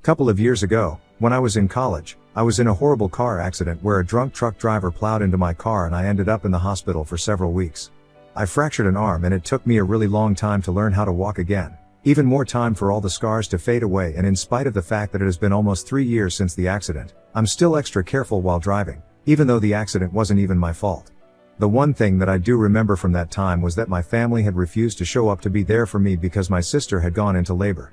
Couple of years ago, when I was in college, I was in a horrible car accident where a drunk truck driver plowed into my car and I ended up in the hospital for several weeks. I fractured an arm and it took me a really long time to learn how to walk again. Even more time for all the scars to fade away, and in spite of the fact that it has been almost 3 years since the accident, I'm still extra careful while driving, even though the accident wasn't even my fault. The one thing that I do remember from that time was that my family had refused to show up to be there for me because my sister had gone into labor.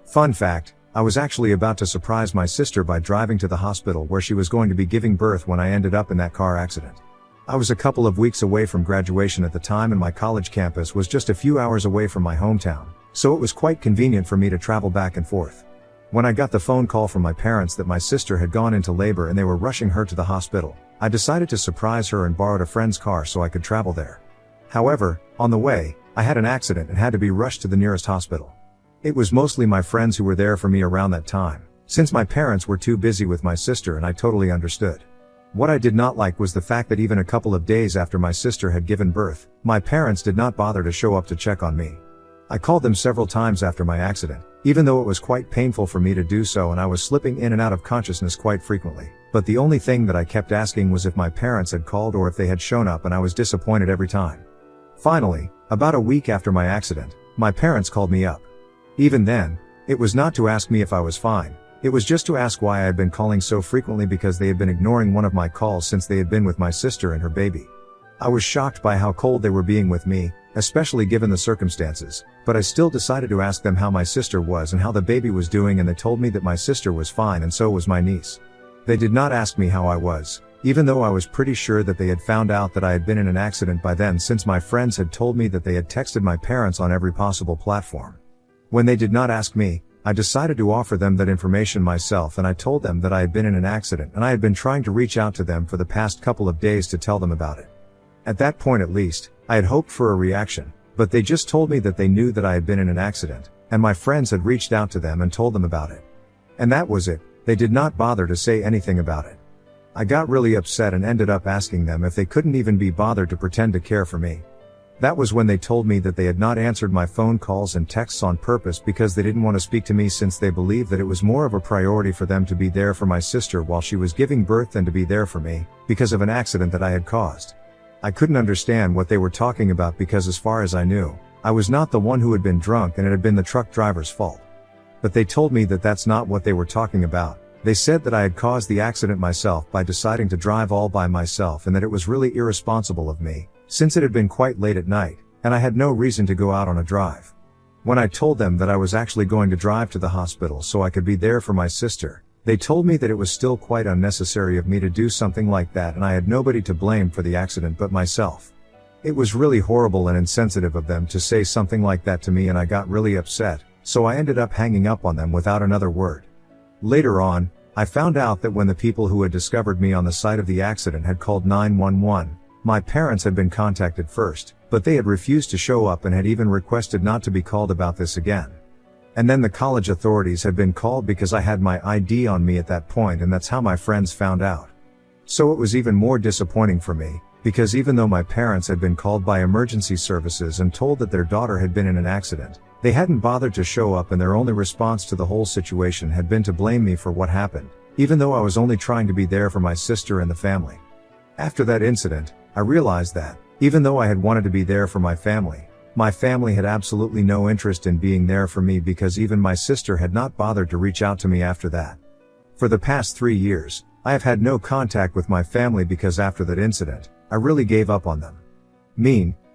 Fun fact, I was actually about to surprise my sister by driving to the hospital where she was going to be giving birth when I ended up in that car accident. I was a couple of weeks away from graduation at the time and my college campus was just a few hours away from my hometown, so it was quite convenient for me to travel back and forth. When I got the phone call from my parents that my sister had gone into labor and they were rushing her to the hospital, I decided to surprise her and borrowed a friend's car so I could travel there. However, on the way, I had an accident and had to be rushed to the nearest hospital. It was mostly my friends who were there for me around that time, since my parents were too busy with my sister, and I totally understood. What I did not like was the fact that even a couple of days after my sister had given birth, my parents did not bother to show up to check on me. I called them several times after my accident, even though it was quite painful for me to do so and I was slipping in and out of consciousness quite frequently, but the only thing that I kept asking was if my parents had called or if they had shown up, and I was disappointed every time. Finally, about a week after my accident, my parents called me up. Even then, it was not to ask me if I was fine, it was just to ask why I had been calling so frequently because they had been ignoring one of my calls since they had been with my sister and her baby. I was shocked by how cold they were being with me, especially given the circumstances, but I still decided to ask them how my sister was and how the baby was doing, and they told me that my sister was fine and so was my niece. They did not ask me how I was, even though I was pretty sure that they had found out that I had been in an accident by then, since my friends had told me that they had texted my parents on every possible platform. When they did not ask me, I decided to offer them that information myself, and I told them that I had been in an accident and I had been trying to reach out to them for the past couple of days to tell them about it. At that point at least, I had hoped for a reaction, but they just told me that they knew that I had been in an accident, and my friends had reached out to them and told them about it. And that was it. They did not bother to say anything about it. I got really upset and ended up asking them if they couldn't even be bothered to pretend to care for me. That was when they told me that they had not answered my phone calls and texts on purpose because they didn't want to speak to me, since they believed that it was more of a priority for them to be there for my sister while she was giving birth than to be there for me, because of an accident that I had caused. I couldn't understand what they were talking about because, as far as I knew, I was not the one who had been drunk and it had been the truck driver's fault. But they told me that that's not what they were talking about. They said that I had caused the accident myself by deciding to drive all by myself, and that it was really irresponsible of me, since it had been quite late at night, and I had no reason to go out on a drive. When I told them that I was actually going to drive to the hospital so I could be there for my sister, they told me that it was still quite unnecessary of me to do something like that, and I had nobody to blame for the accident but myself. It was really horrible and insensitive of them to say something like that to me, and I got really upset, so I ended up hanging up on them without another word. Later on, I found out that when the people who had discovered me on the site of the accident had called 911, my parents had been contacted first, but they had refused to show up and had even requested not to be called about this again. And then the college authorities had been called because I had my ID on me at that point, and that's how my friends found out. So it was even more disappointing for me, because even though my parents had been called by emergency services and told that their daughter had been in an accident, they hadn't bothered to show up, and their only response to the whole situation had been to blame me for what happened, even though I was only trying to be there for my sister and the family. After that incident, I realized that, even though I had wanted to be there for my family had absolutely no interest in being there for me, because even my sister had not bothered to reach out to me after that. For the past 3 years, I have had no contact with my family because after that incident, I really gave up on them.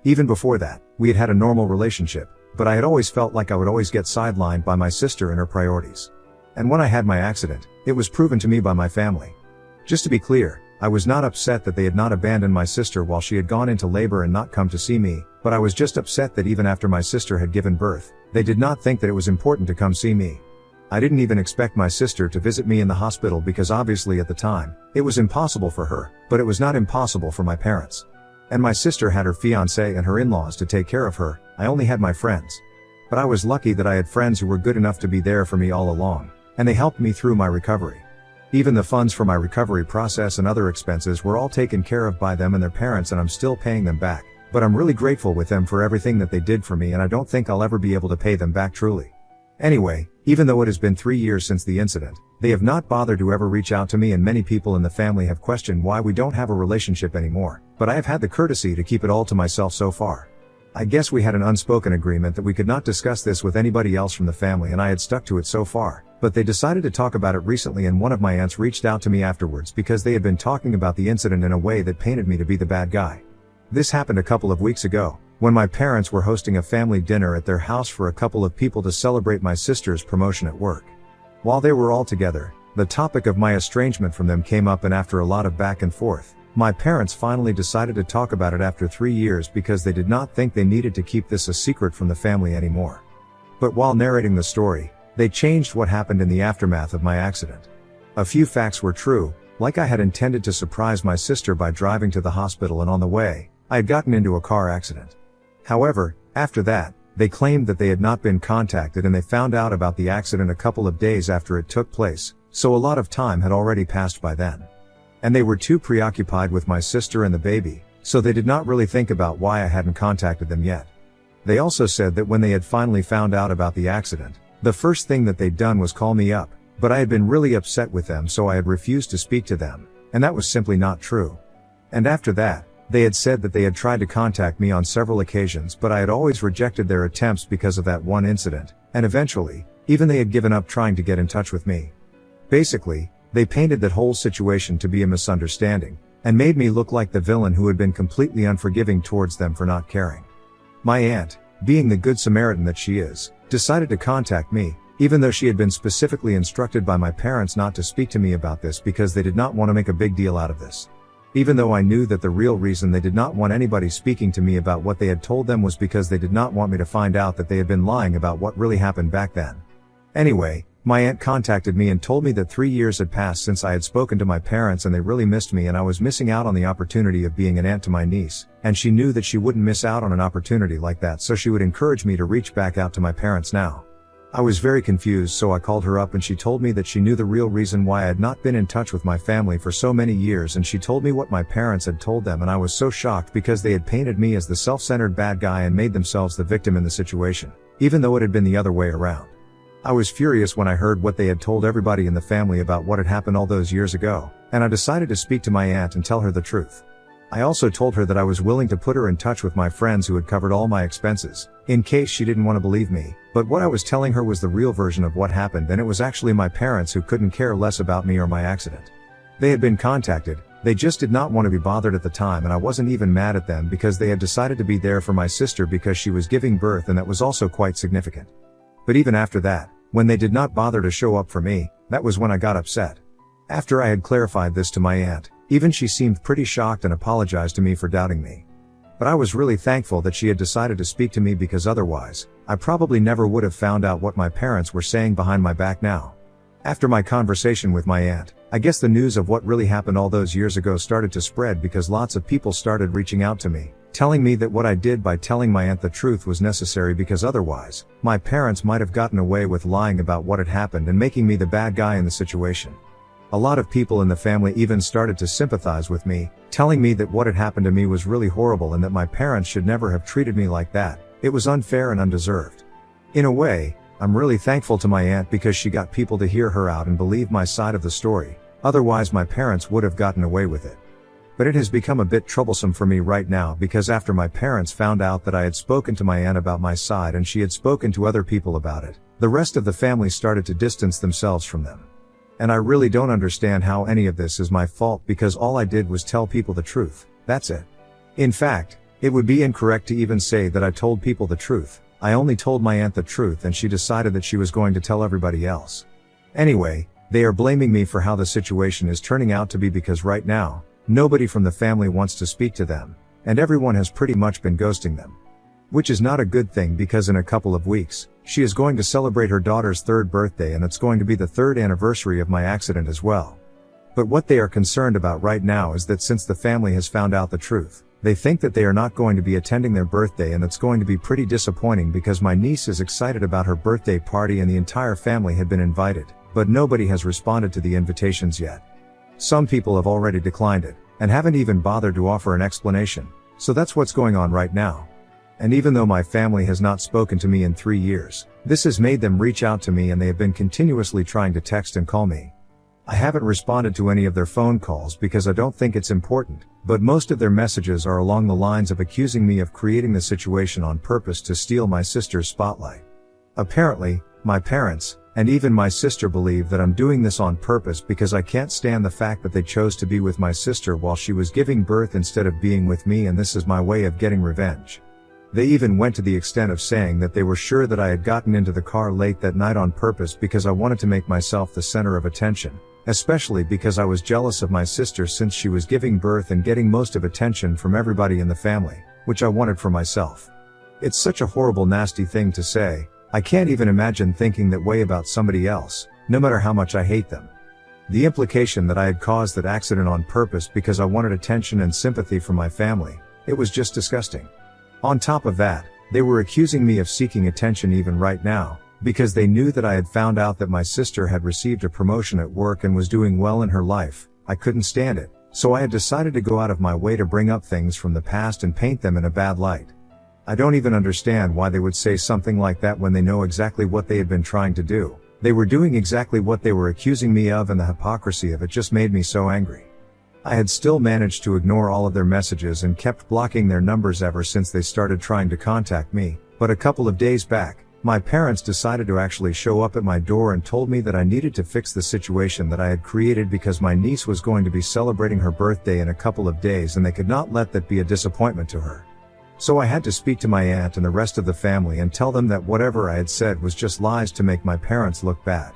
Even before that, we had had a normal relationship, but I had always felt like I would always get sidelined by my sister and her priorities. And when I had my accident, it was proven to me by my family. Just to be clear, I was not upset that they had not abandoned my sister while she had gone into labor and not come to see me, but I was just upset that even after my sister had given birth, they did not think that it was important to come see me. I didn't even expect my sister to visit me in the hospital because obviously at the time, it was impossible for her, but it was not impossible for my parents. And my sister had her fiancé and her in-laws to take care of her. I only had my friends. But I was lucky that I had friends who were good enough to be there for me all along, and they helped me through my recovery. Even the funds for my recovery process and other expenses were all taken care of by them and their parents, and I'm still paying them back. But I'm really grateful with them for everything that they did for me, and I don't think I'll ever be able to pay them back truly. Anyway, Even though it has been 3 years since the incident, they have not bothered to ever reach out to me, and many people in the family have questioned why we don't have a relationship anymore, but I have had the courtesy to keep it all to myself so far. I guess we had an unspoken agreement that we could not discuss this with anybody else from the family, and I had stuck to it so far, but they decided to talk about it recently, and one of my aunts reached out to me afterwards because they had been talking about the incident in a way that painted me to be the bad guy. This happened a couple of weeks ago, when my parents were hosting a family dinner at their house for a couple of people to celebrate my sister's promotion at work. While they were all together, the topic of my estrangement from them came up, and after a lot of back and forth, my parents finally decided to talk about it after 3 years because they did not think they needed to keep this a secret from the family anymore. But while narrating the story, they changed what happened in the aftermath of my accident. A few facts were true, like I had intended to surprise my sister by driving to the hospital, and on the way, I had gotten into a car accident. However, after that, they claimed that they had not been contacted, and they found out about the accident a couple of days after it took place, so a lot of time had already passed by then. And they were too preoccupied with my sister and the baby, so they did not really think about why I hadn't contacted them yet. They also said that when they had finally found out about the accident, the first thing that they'd done was call me up, but I had been really upset with them, so I had refused to speak to them, and that was simply not true. And after that, they had said that they had tried to contact me on several occasions, but I had always rejected their attempts because of that one incident, and eventually, even they had given up trying to get in touch with me. Basically, they painted that whole situation to be a misunderstanding, and made me look like the villain who had been completely unforgiving towards them for not caring. My aunt, being the good Samaritan that she is, decided to contact me, even though she had been specifically instructed by my parents not to speak to me about this because they did not want to make a big deal out of this. Even though I knew that the real reason they did not want anybody speaking to me about what they had told them was because they did not want me to find out that they had been lying about what really happened back then. Anyway, my aunt contacted me and told me that 3 years had passed since I had spoken to my parents, and they really missed me, and I was missing out on the opportunity of being an aunt to my niece, and she knew that she wouldn't miss out on an opportunity like that, so she would encourage me to reach back out to my parents now. I was very confused, so I called her up, and she told me that she knew the real reason why I had not been in touch with my family for so many years, and she told me what my parents had told them, and I was so shocked because they had painted me as the self-centered bad guy and made themselves the victim in the situation, even though it had been the other way around. I was furious when I heard what they had told everybody in the family about what had happened all those years ago, and I decided to speak to my aunt and tell her the truth. I also told her that I was willing to put her in touch with my friends who had covered all my expenses, in case she didn't want to believe me, but what I was telling her was the real version of what happened, and it was actually my parents who couldn't care less about me or my accident. They had been contacted, they just did not want to be bothered at the time, and I wasn't even mad at them because they had decided to be there for my sister because she was giving birth, and that was also quite significant. But even after that, when they did not bother to show up for me, that was when I got upset. After I had clarified this to my aunt, even she seemed pretty shocked and apologized to me for doubting me. But I was really thankful that she had decided to speak to me, because otherwise, I probably never would have found out what my parents were saying behind my back now. After my conversation with my aunt, I guess the news of what really happened all those years ago started to spread because lots of people started reaching out to me, telling me that what I did by telling my aunt the truth was necessary because otherwise, my parents might have gotten away with lying about what had happened and making me the bad guy in the situation. A lot of people in the family even started to sympathize with me, telling me that what had happened to me was really horrible and that my parents should never have treated me like that. It was unfair and undeserved. In a way, I'm really thankful to my aunt because she got people to hear her out and believe my side of the story, otherwise my parents would have gotten away with it. But it has become a bit troublesome for me right now because after my parents found out that I had spoken to my aunt about my side and she had spoken to other people about it, the rest of the family started to distance themselves from them. And I really don't understand how any of this is my fault because all I did was tell people the truth, that's it. In fact, it would be incorrect to even say that I told people the truth. I only told my aunt the truth and she decided that she was going to tell everybody else. Anyway, they are blaming me for how the situation is turning out to be because right now, nobody from the family wants to speak to them, and everyone has pretty much been ghosting them. Which is not a good thing because in a couple of weeks, she is going to celebrate her daughter's 3rd birthday and it's going to be the 3rd anniversary of my accident as well. But what they are concerned about right now is that since the family has found out the truth, they think that they are not going to be attending their birthday, and it's going to be pretty disappointing because my niece is excited about her birthday party and the entire family had been invited, but nobody has responded to the invitations yet. Some people have already declined it, and haven't even bothered to offer an explanation, so that's what's going on right now. And even though my family has not spoken to me in 3 years, this has made them reach out to me and they have been continuously trying to text and call me. I haven't responded to any of their phone calls because I don't think it's important, but most of their messages are along the lines of accusing me of creating the situation on purpose to steal my sister's spotlight. Apparently, my parents, and even my sister believe that I'm doing this on purpose because I can't stand the fact that they chose to be with my sister while she was giving birth instead of being with me, and this is my way of getting revenge. They even went to the extent of saying that they were sure that I had gotten into the car late that night on purpose because I wanted to make myself the center of attention, especially because I was jealous of my sister since she was giving birth and getting most of attention from everybody in the family, which I wanted for myself. It's such a horrible, nasty thing to say. I can't even imagine thinking that way about somebody else, no matter how much I hate them. The implication that I had caused that accident on purpose because I wanted attention and sympathy from my family, it was just disgusting. On top of that, they were accusing me of seeking attention even right now, because they knew that I had found out that my sister had received a promotion at work and was doing well in her life. I couldn't stand it, so I had decided to go out of my way to bring up things from the past and paint them in a bad light. I don't even understand why they would say something like that when they know exactly what they had been trying to do. They were doing exactly what they were accusing me of, and the hypocrisy of it just made me so angry. I had still managed to ignore all of their messages and kept blocking their numbers ever since they started trying to contact me, but a couple of days back, my parents decided to actually show up at my door and told me that I needed to fix the situation that I had created because my niece was going to be celebrating her birthday in a couple of days and they could not let that be a disappointment to her. So I had to speak to my aunt and the rest of the family and tell them that whatever I had said was just lies to make my parents look bad.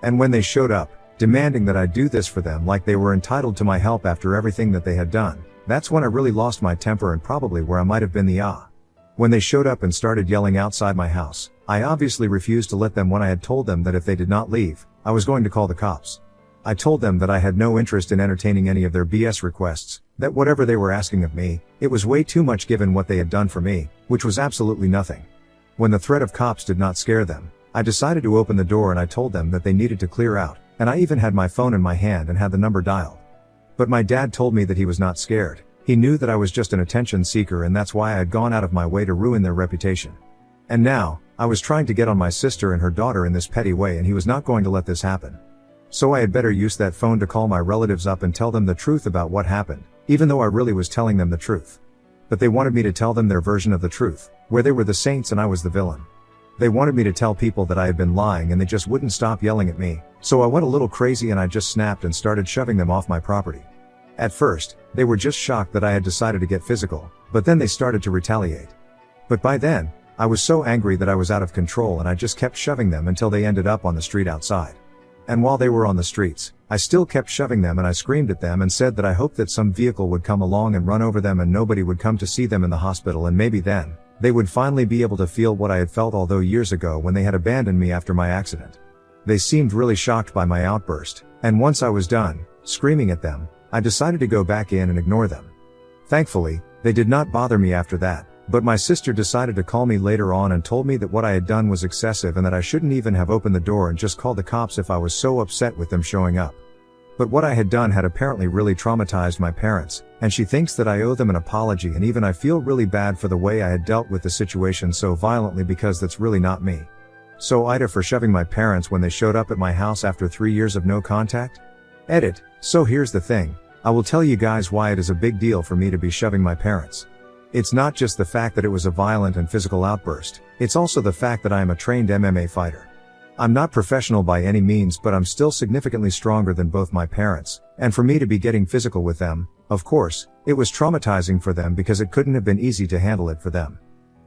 And when they showed up, demanding that I do this for them like they were entitled to my help after everything that they had done, that's when I really lost my temper and probably where I might have been the When they showed up and started yelling outside my house, I obviously refused to let them when I had told them that if they did not leave, I was going to call the cops. I told them that I had no interest in entertaining any of their BS requests, that whatever they were asking of me, it was way too much given what they had done for me, which was absolutely nothing. When the threat of cops did not scare them, I decided to open the door and I told them that they needed to clear out, and I even had my phone in my hand and had the number dialed. But my dad told me that he was not scared. He knew that I was just an attention seeker and that's why I had gone out of my way to ruin their reputation. And now, I was trying to get on my sister and her daughter in this petty way and he was not going to let this happen. So I had better use that phone to call my relatives up and tell them the truth about what happened, even though I really was telling them the truth. But they wanted me to tell them their version of the truth, where they were the saints and I was the villain. They wanted me to tell people that I had been lying and they just wouldn't stop yelling at me, so I went a little crazy and I just snapped and started shoving them off my property. At first, they were just shocked that I had decided to get physical, but then they started to retaliate. But by then, I was so angry that I was out of control and I just kept shoving them until they ended up on the street outside. And while they were on the streets, I still kept shoving them and I screamed at them and said that I hoped that some vehicle would come along and run over them and nobody would come to see them in the hospital, and maybe then, they would finally be able to feel what I had felt all those years ago when they had abandoned me after my accident. They seemed really shocked by my outburst, and once I was done screaming at them, I decided to go back in and ignore them. Thankfully, they did not bother me after that, but my sister decided to call me later on and told me that what I had done was excessive and that I shouldn't even have opened the door and just called the cops if I was so upset with them showing up. But what I had done had apparently really traumatized my parents, and she thinks that I owe them an apology, and even I feel really bad for the way I had dealt with the situation so violently because that's really not me. So Ida for shoving my parents when they showed up at my house after 3 years of no contact? Edit. So here's the thing. I will tell you guys why it is a big deal for me to be shoving my parents. It's not just the fact that it was a violent and physical outburst, it's also the fact that I am a trained MMA fighter. I'm not professional by any means, but I'm still significantly stronger than both my parents, and for me to be getting physical with them, of course, it was traumatizing for them because it couldn't have been easy to handle it for them.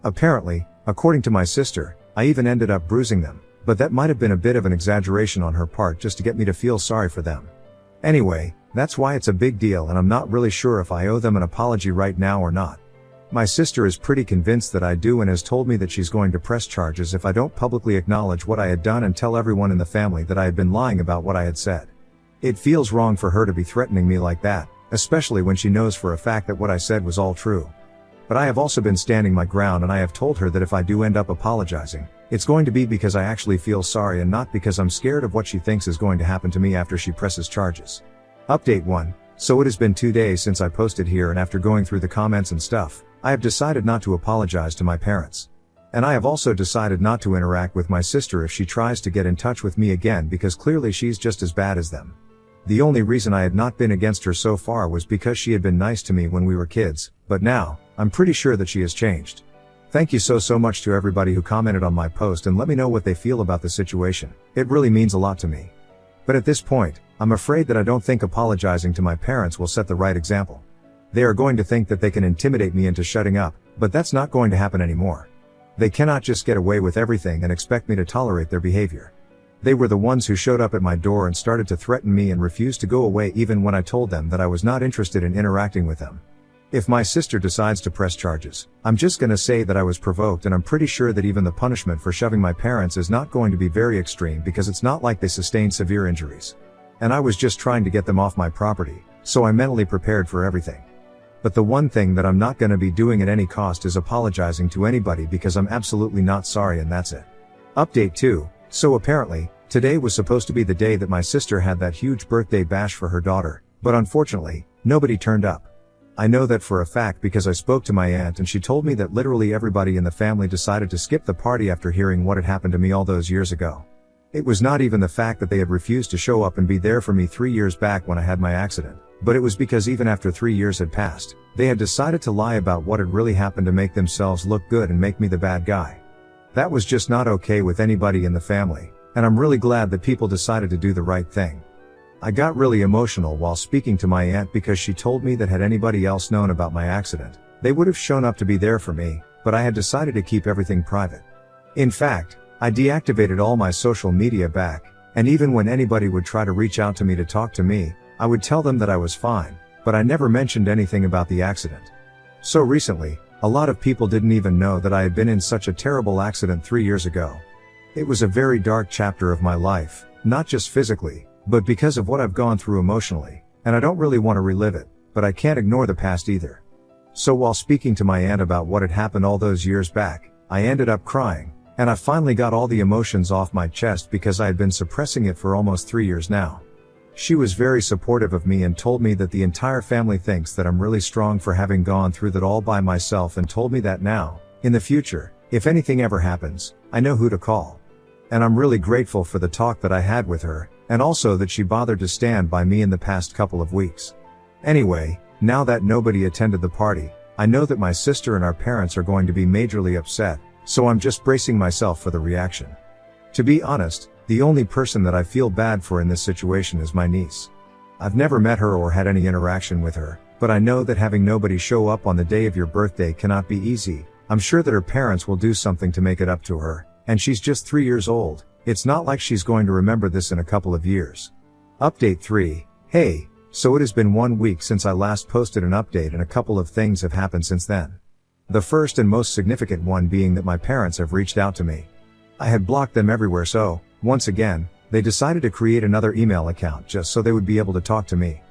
Apparently, according to my sister, I even ended up bruising them, but that might have been a bit of an exaggeration on her part just to get me to feel sorry for them. Anyway, that's why it's a big deal, and I'm not really sure if I owe them an apology right now or not. My sister is pretty convinced that I do and has told me that she's going to press charges if I don't publicly acknowledge what I had done and tell everyone in the family that I had been lying about what I had said. It feels wrong for her to be threatening me like that, especially when she knows for a fact that what I said was all true. But I have also been standing my ground, and I have told her that if I do end up apologizing, it's going to be because I actually feel sorry and not because I'm scared of what she thinks is going to happen to me after she presses charges. Update 1. So it has been 2 days since I posted here, and after going through the comments and stuff, I have decided not to apologize to my parents. And I have also decided not to interact with my sister if she tries to get in touch with me again, because clearly she's just as bad as them. The only reason I had not been against her so far was because she had been nice to me when we were kids, but now, I'm pretty sure that she has changed. Thank you so much to everybody who commented on my post and let me know what they feel about the situation. It really means a lot to me. But at this point, I'm afraid that I don't think apologizing to my parents will set the right example. They are going to think that they can intimidate me into shutting up, but that's not going to happen anymore. They cannot just get away with everything and expect me to tolerate their behavior. They were the ones who showed up at my door and started to threaten me and refused to go away even when I told them that I was not interested in interacting with them. If my sister decides to press charges, I'm just gonna say that I was provoked, and I'm pretty sure that even the punishment for shoving my parents is not going to be very extreme, because it's not like they sustained severe injuries. And I was just trying to get them off my property, so I mentally prepared for everything. But the one thing that I'm not gonna be doing at any cost is apologizing to anybody, because I'm absolutely not sorry, and that's it. Update 2. So apparently, today was supposed to be the day that my sister had that huge birthday bash for her daughter, but unfortunately, nobody turned up. I know that for a fact because I spoke to my aunt and she told me that literally everybody in the family decided to skip the party after hearing what had happened to me all those years ago. It was not even the fact that they had refused to show up and be there for me 3 years back when I had my accident, but it was because even after 3 years had passed, they had decided to lie about what had really happened to make themselves look good and make me the bad guy. That was just not okay with anybody in the family, and I'm really glad that people decided to do the right thing. I got really emotional while speaking to my aunt because she told me that had anybody else known about my accident, they would have shown up to be there for me, but I had decided to keep everything private. In fact, I deactivated all my social media back, and even when anybody would try to reach out to me to talk to me, I would tell them that I was fine, but I never mentioned anything about the accident. So recently, a lot of people didn't even know that I had been in such a terrible accident 3 years ago. It was a very dark chapter of my life, not just physically, but because of what I've gone through emotionally, and I don't really want to relive it, but I can't ignore the past either. So while speaking to my aunt about what had happened all those years back, I ended up crying, and I finally got all the emotions off my chest because I had been suppressing it for almost 3 years now. She was very supportive of me and told me that the entire family thinks that I'm really strong for having gone through that all by myself, and told me that now, in the future, if anything ever happens, I know who to call. And I'm really grateful for the talk that I had with her, and also that she bothered to stand by me in the past couple of weeks. Anyway, now that nobody attended the party, I know that my sister and our parents are going to be majorly upset, so I'm just bracing myself for the reaction. To be honest, the only person that I feel bad for in this situation is my niece. I've never met her or had any interaction with her, but I know that having nobody show up on the day of your birthday cannot be easy. I'm sure that her parents will do something to make it up to her, and she's just 3 years old. It's not like she's going to remember this in a couple of years. Update 3. Hey, so it has been 1 week since I last posted an update, and a couple of things have happened since then. The first and most significant one being that my parents have reached out to me. I had blocked them everywhere, so, once again, they decided to create another email account just so they would be able to talk to me.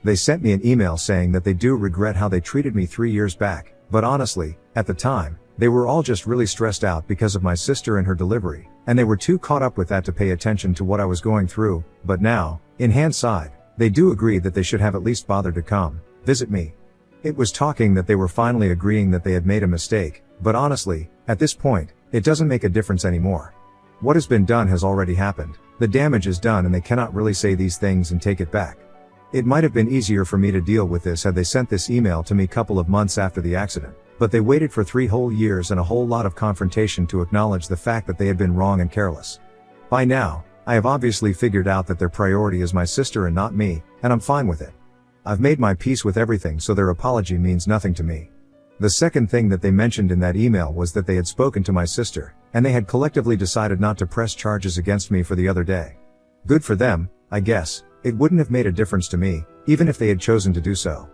They sent me an email saying that they do regret how they treated me 3 years back, but honestly, at the time, they were all just really stressed out because of my sister and her delivery, and they were too caught up with that to pay attention to what I was going through. But now, in hindsight, they do agree that they should have at least bothered to come visit me. It was talking that they were finally agreeing that they had made a mistake, but honestly, at this point, it doesn't make a difference anymore. What has been done has already happened. The damage is done, and they cannot really say these things and take it back. It might have been easier for me to deal with this had they sent this email to me a couple of months after the accident, but they waited for 3 whole years and a whole lot of confrontation to acknowledge the fact that they had been wrong and careless. By now, I have obviously figured out that their priority is my sister and not me, and I'm fine with it. I've made my peace with everything, so their apology means nothing to me. The second thing that they mentioned in that email was that they had spoken to my sister, and they had collectively decided not to press charges against me for the other day. Good for them, I guess. It wouldn't have made a difference to me, even if they had chosen to do so.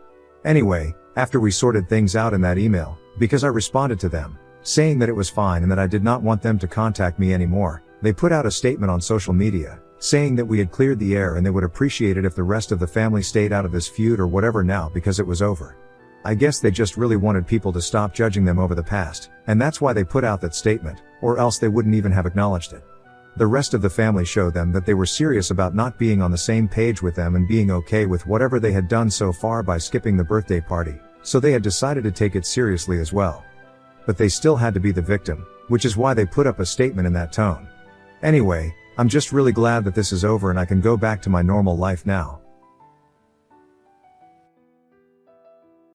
Anyway, after we sorted things out in that email, because I responded to them, saying that it was fine and that I did not want them to contact me anymore, they put out a statement on social media, saying that we had cleared the air and they would appreciate it if the rest of the family stayed out of this feud or whatever now because it was over. I guess they just really wanted people to stop judging them over the past, and that's why they put out that statement, or else they wouldn't even have acknowledged it. The rest of the family showed them that they were serious about not being on the same page with them and being okay with whatever they had done so far by skipping the birthday party, So they had decided to take it seriously as well. But they still had to be the victim, which is why they put up a statement in that tone. Anyway, I'm just really glad that this is over and I can go back to my normal life now.